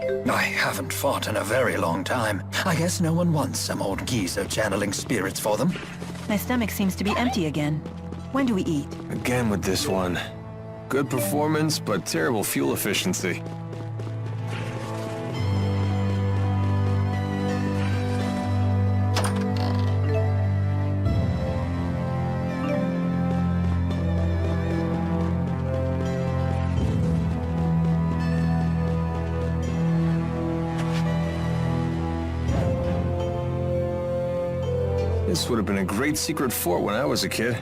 I haven't fought in a very long time. I guess no one wants some old geezer channeling spirits for them. My stomach seems to be empty again. When do we eat? Again with this one. Good performance, but terrible fuel efficiency. This would have been a great secret fort when I was a kid.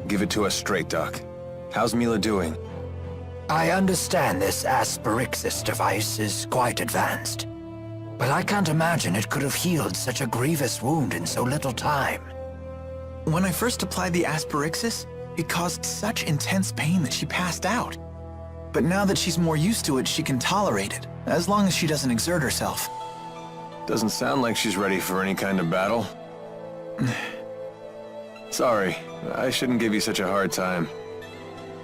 Give it to us straight, Doc. How's Mila doing? I understand this Asperixis device is quite advanced, but I can't imagine it could have healed such a grievous wound in so little time. When I first applied the Asperixis, it caused such intense pain that she passed out. But now that she's more used to it, she can tolerate it, as long as she doesn't exert herself. Doesn't sound like she's ready for any kind of battle. Sorry, I shouldn't give you such a hard time.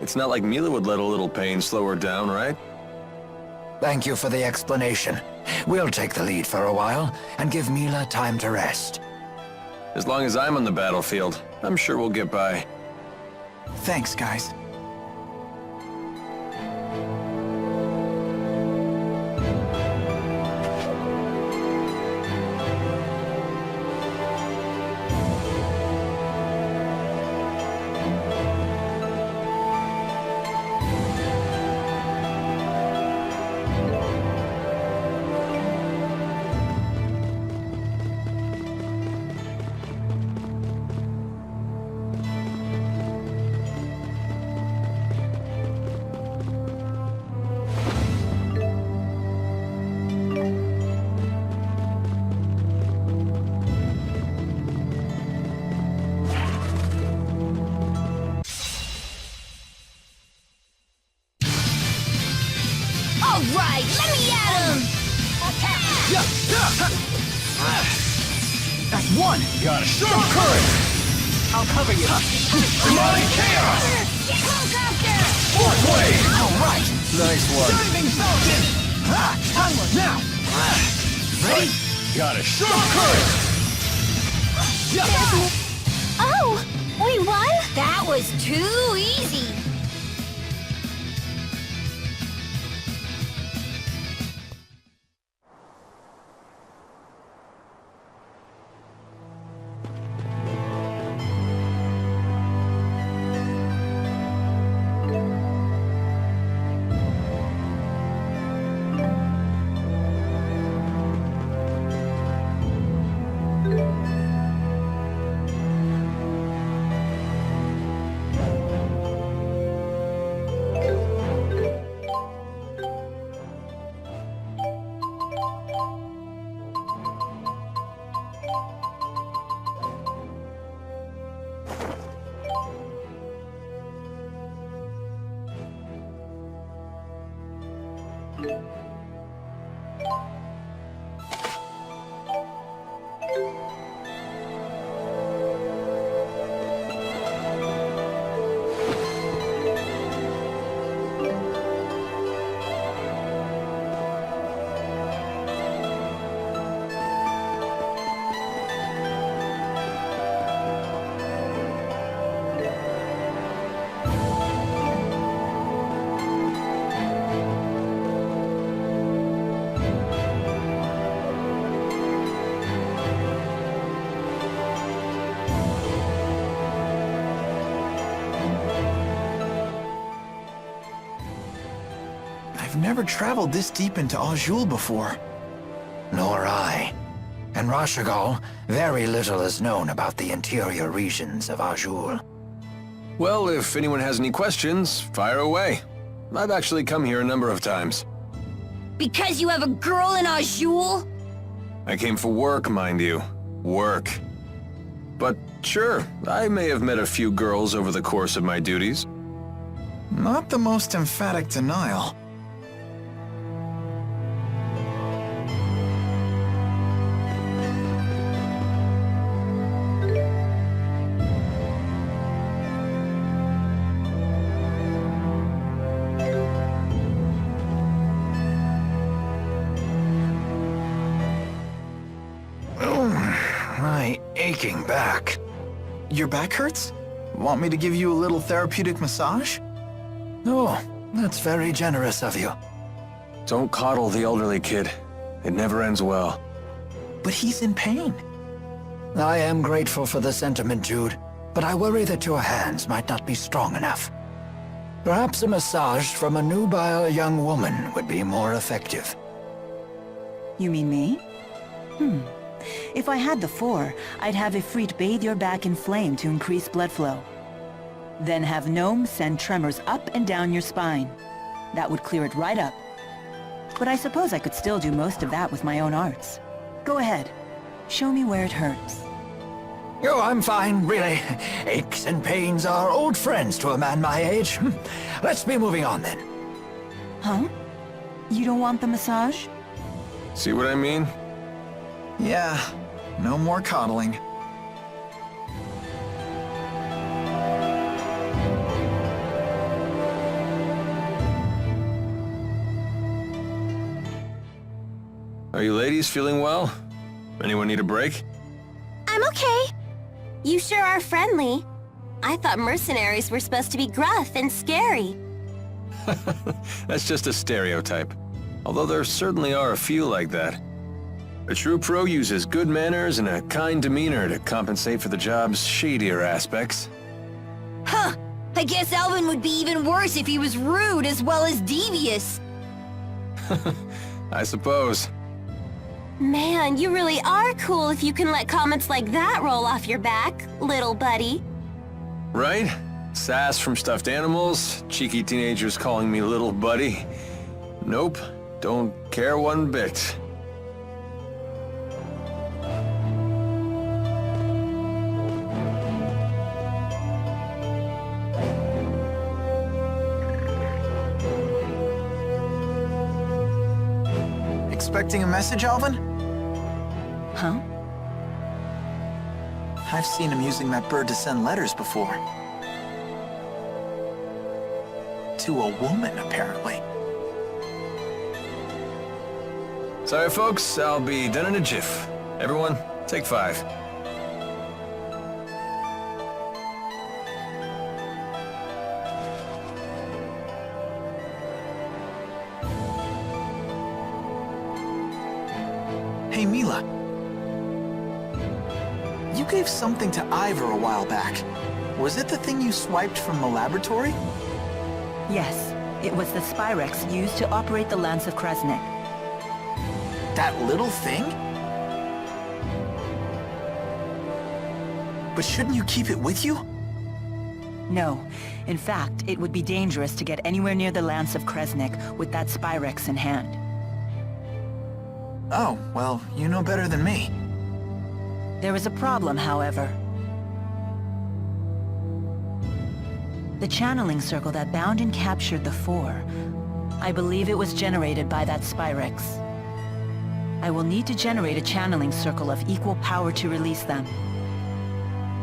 It's not like Mila would let a little pain slow her down, right? Thank you for the explanation. We'll take the lead for a while and give Mila time to rest. As long as I'm on the battlefield, I'm sure we'll get by. Thanks, guys. Alright, let me at him! That's one! Got it! Storm current! I'll cover you! Demonic chaos! Helicopter! Fourth wave! Alright! Nice one! Diving falcon! Onward now! Ready? Got it! Storm current! Oh! We won? That was too easy! I've never traveled this deep into Azul before. Nor I. In Rashagal, very little is known about the interior regions of Azul. Well, if anyone has any questions, fire away. I've actually come here a number of times. Because you have a girl in Azul? I came for work, mind you. Work. But sure, I may have met a few girls over the course of my duties. Not the most emphatic denial. My aching back. Your back hurts? Want me to give you a little therapeutic massage? Oh, that's very generous of you. Don't coddle the elderly kid. It never ends well. But he's in pain. I am grateful for the sentiment, Jude, but I worry that your hands might not be strong enough. Perhaps a massage from a nubile young woman would be more effective. You mean me? If I had the 4, I'd have Ifrit bathe your back in flame to increase blood flow. Then have Gnome send tremors up and down your spine. That would clear it right up. But I suppose I could still do most of that with my own arts. Go ahead. Show me where it hurts. Oh, I'm fine, really. Aches and pains are old friends to a man my age. Let's be moving on then. Huh? You don't want the massage? See what I mean? Yeah, no more coddling. Are you ladies feeling well? Anyone need a break? I'm okay. You sure are friendly. I thought mercenaries were supposed to be gruff and scary. That's just a stereotype. Although there certainly are a few like that. A true pro uses good manners and a kind demeanor to compensate for the job's shadier aspects. Huh. I guess Elvin would be even worse if he was rude as well as devious. I suppose. Man, you really are cool if you can let comments like that roll off your back, little buddy. Right? Sass from stuffed animals, cheeky teenagers calling me little buddy. Nope, don't care one bit. Expecting a message, Alvin? Huh? I've seen him using that bird to send letters before. To a woman, apparently. Sorry folks, I'll be done in a jiff. Everyone, take 5. Hey, Mila. You gave something to Ivor a while back. Was it the thing you swiped from the laboratory? Yes, it was the Spyrex used to operate the Lance of Krasnik. That little thing? But shouldn't you keep it with you? No. In fact, it would be dangerous to get anywhere near the Lance of Krasnik with that Spyrex in hand. Oh, well, you know better than me. There is a problem, however. The channeling circle that bound and captured the 4 I believe it was generated by that Spyrex. I will need to generate a channeling circle of equal power to release them.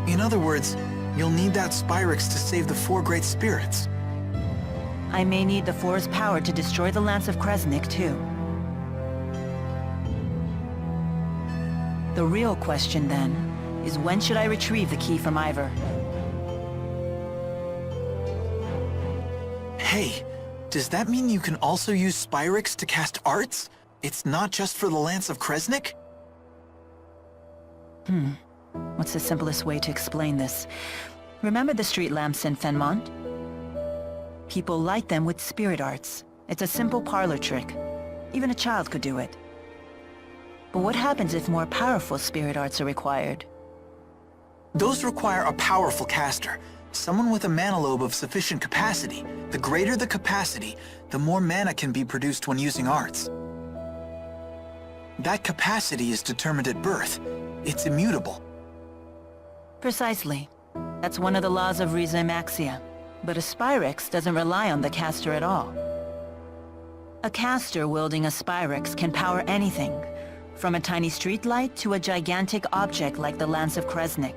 In other words, you'll need that Spyrex to save the 4 great spirits. I may need the Four's power to destroy the Lance of Kresnik, too. The real question, then, is when should I retrieve the key from Ivor? Hey, does that mean you can also use Spyrex to cast arts? It's not just for the Lance of Kresnik? What's the simplest way to explain this? Remember the street lamps in Fenmont? People light them with spirit arts. It's a simple parlor trick. Even a child could do it. But what happens if more powerful spirit arts are required? Those require a powerful caster, someone with a mana lobe of sufficient capacity. The greater the capacity, the more mana can be produced when using arts. That capacity is determined at birth. It's immutable. Precisely. That's one of the laws of Riza Maxia. But a Spyrex doesn't rely on the caster at all. A caster wielding a Spyrex can power anything, from a tiny streetlight to a gigantic object like the Lance of Kresnik.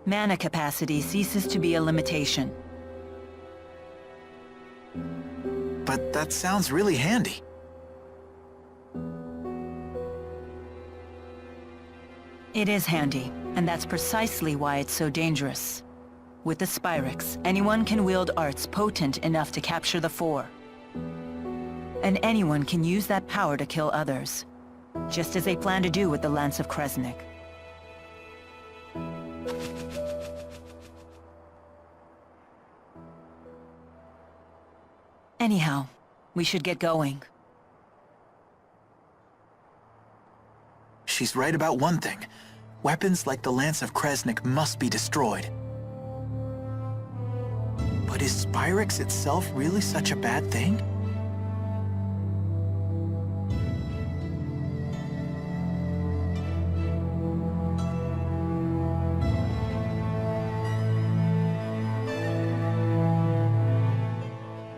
Mana capacity ceases to be a limitation. But that sounds really handy. It is handy, and that's precisely why it's so dangerous. With the Spyrex, anyone can wield arts potent enough to capture the 4. And anyone can use that power to kill others, just as they plan to do with the Lance of Kresnik. Anyhow, we should get going. She's right about one thing. Weapons like the Lance of Kresnik must be destroyed. But is Spyrex itself really such a bad thing?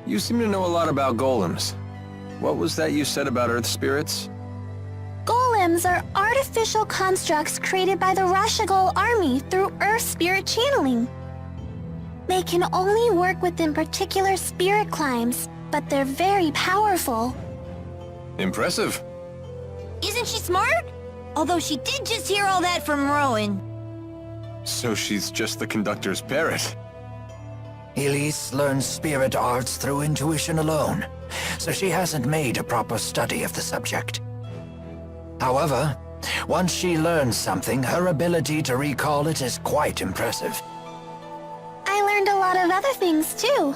You seem to know a lot about golems. What was that you said about earth spirits? Golems are artificial constructs created by the Rashagol army through Earth spirit channeling. They can only work within particular spirit climes, but they're very powerful. Impressive. Isn't she smart? Although she did just hear all that from Rowan. So she's just the conductor's parrot. Elise learns spirit arts through intuition alone, so she hasn't made a proper study of the subject. However, once she learns something, her ability to recall it is quite impressive. I learned a lot of other things too.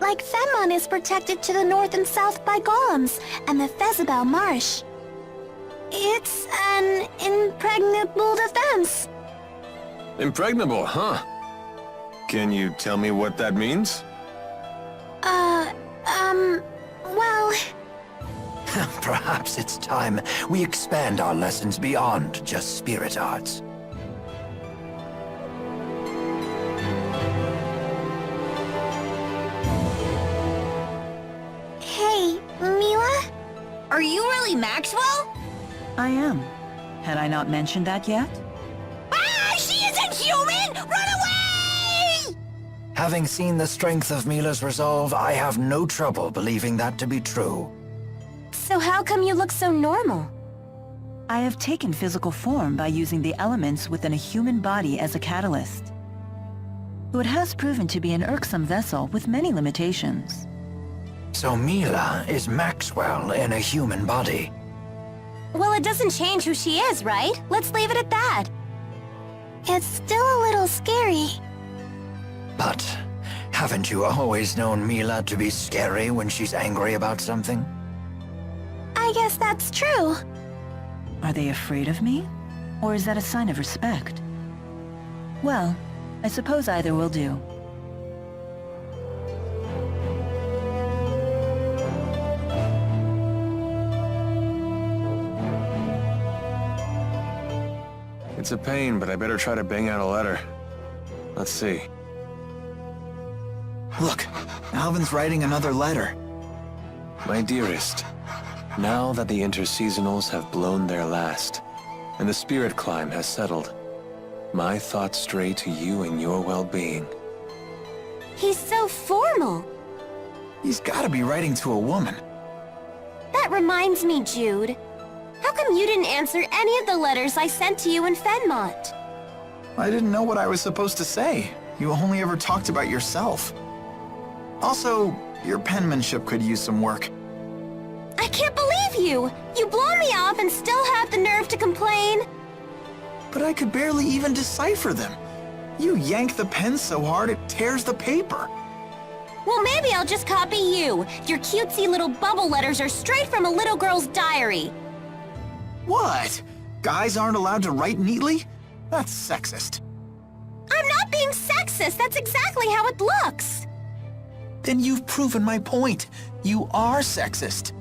Like Fenmon is protected to the north and south by golems, and the Fezabel Marsh. It's an impregnable defense. Impregnable, huh? Can you tell me what that means? Well... Perhaps it's time we expand our lessons beyond just spirit arts. Hey, Mila? Are you really Maxwell? I am. Had I not mentioned that yet? Ah! She isn't human! Run away! Having seen the strength of Mila's resolve, I have no trouble believing that to be true. So how come you look so normal? I have taken physical form by using the elements within a human body as a catalyst. Though it has proven to be an irksome vessel with many limitations. So Mila is Maxwell in a human body. Well, it doesn't change who she is, right? Let's leave it at that. It's still a little scary. But haven't you always known Mila to be scary when she's angry about something? I guess that's true. Are they afraid of me? Or is that a sign of respect? Well, I suppose either will do. It's a pain, but I better try to bang out a letter. Let's see. Look, Alvin's writing another letter. My dearest, now that the interseasonals have blown their last, and the spirit climb has settled, my thoughts stray to you and your well-being. He's so formal. He's gotta be writing to a woman. That reminds me, Jude. How come you didn't answer any of the letters I sent to you in Fenmont? I didn't know what I was supposed to say. You only ever talked about yourself. Also, your penmanship could use some work. I can't believe you! You blow me off and still have the nerve to complain. But I could barely even decipher them. You yank the pen so hard it tears the paper. Well, maybe I'll just copy you. Your cutesy little bubble letters are straight from a little girl's diary. What? Guys aren't allowed to write neatly? That's sexist. I'm not being sexist. That's exactly how it looks. Then you've proven my point. You are sexist.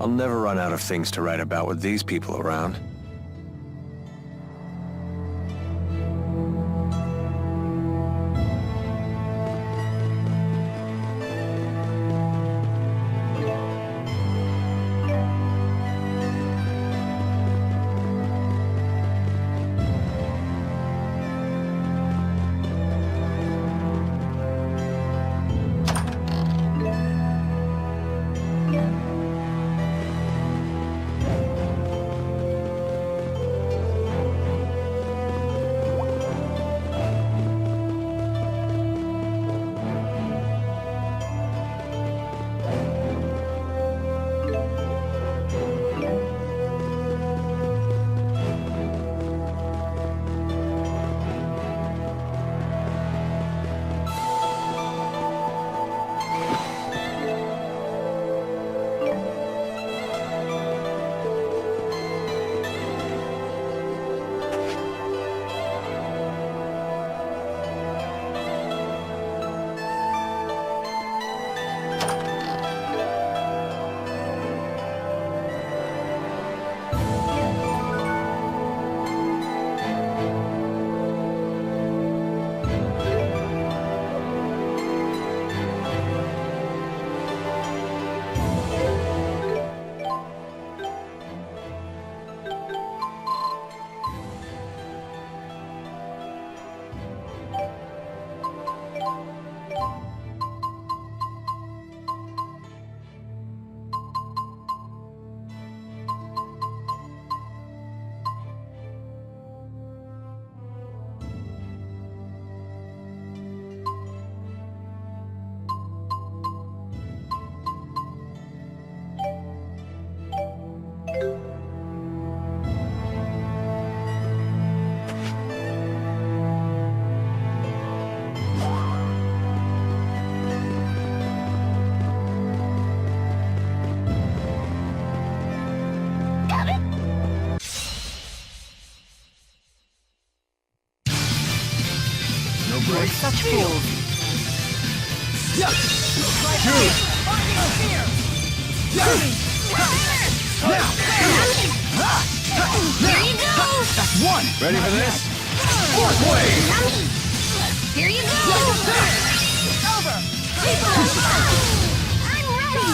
I'll never run out of things to write about with these people around. You're such fools. Here you go! That's one! Ready for this? Fourth wave! Here you go! Over! I'm ready!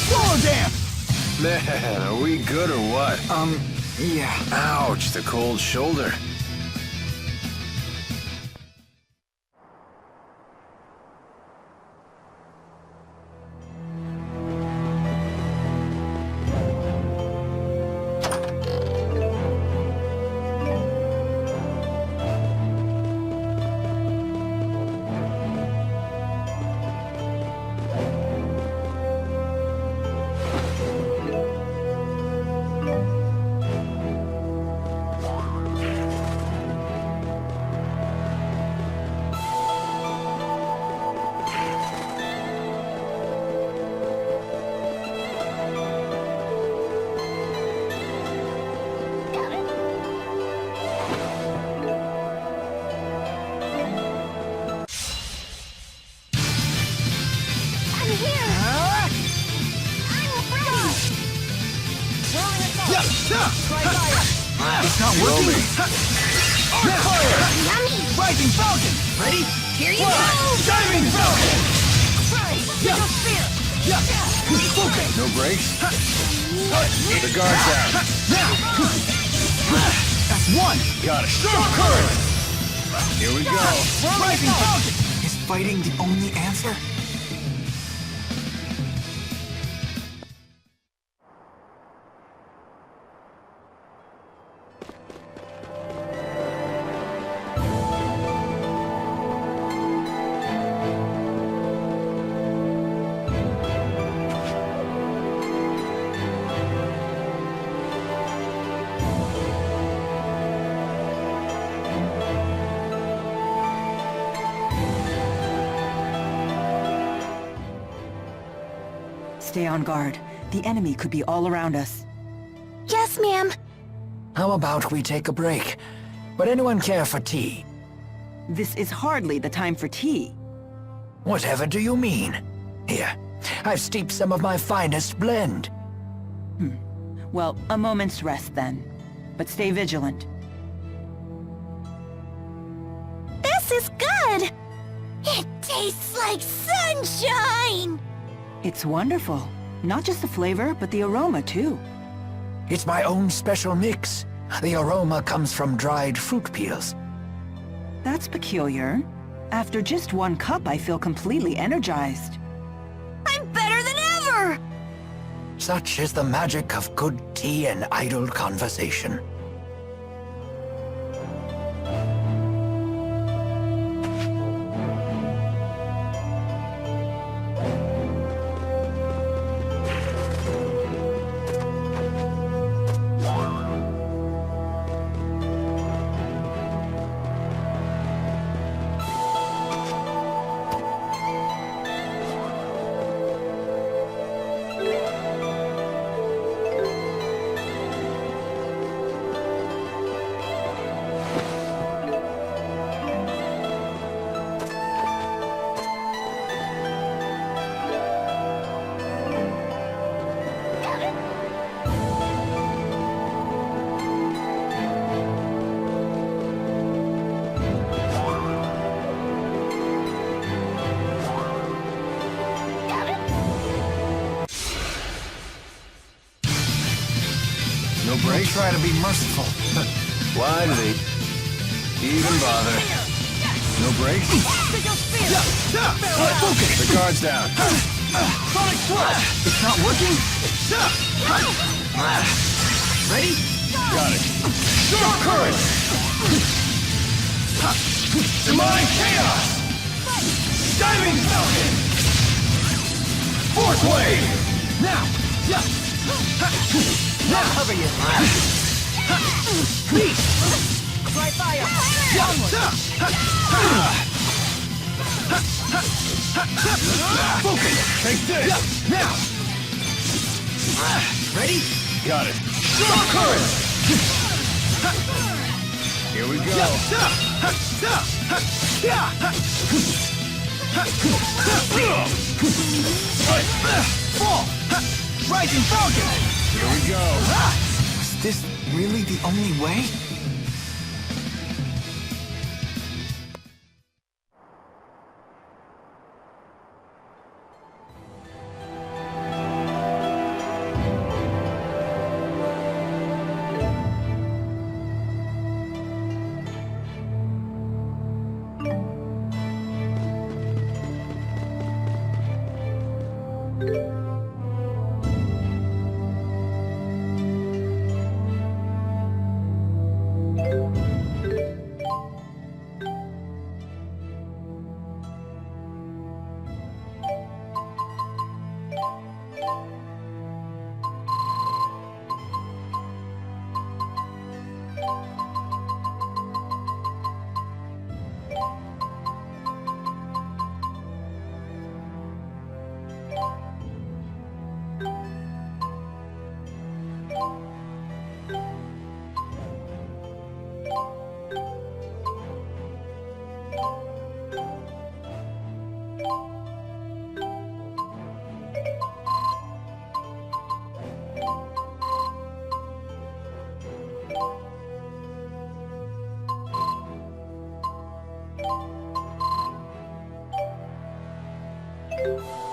Swallow dam! Man, are we good or what? Yeah. Ouch, the cold shoulder. It's not working! Yummy! Rising Here you go! Diving Falcon! No brakes? The guard's down. That's one! Got it. Storm Current! Here we go. Rising Falcon! Is fighting the only answer? Stay on guard. The enemy could be all around us. Yes, ma'am. How about we take a break? Would anyone care for tea? This is hardly the time for tea. Whatever do you mean? Here, I've steeped some of my finest blend. Well, a moment's rest then. But stay vigilant. This is good! It tastes like sunshine! It's wonderful. Not just the flavor, but the aroma too. It's my own special mix. The aroma comes from dried fruit peels. That's peculiar. After just one cup, I feel completely energized. I'm better than ever! Such is the magic of good tea and idle conversation. No brakes? Try to be merciful. Why do they even bother? No brakes? The guard's down. It's not working? Ready? Got it. Storm Current! Demonic chaos! Diving Falcon! Fourth wave! Now! Now cover you! Try fire! Focus! Take this! Now! Ready? Got it. Storm Current! Here we go. Fall! Rising Falcon! Here we go. Was this really the only way? Bye!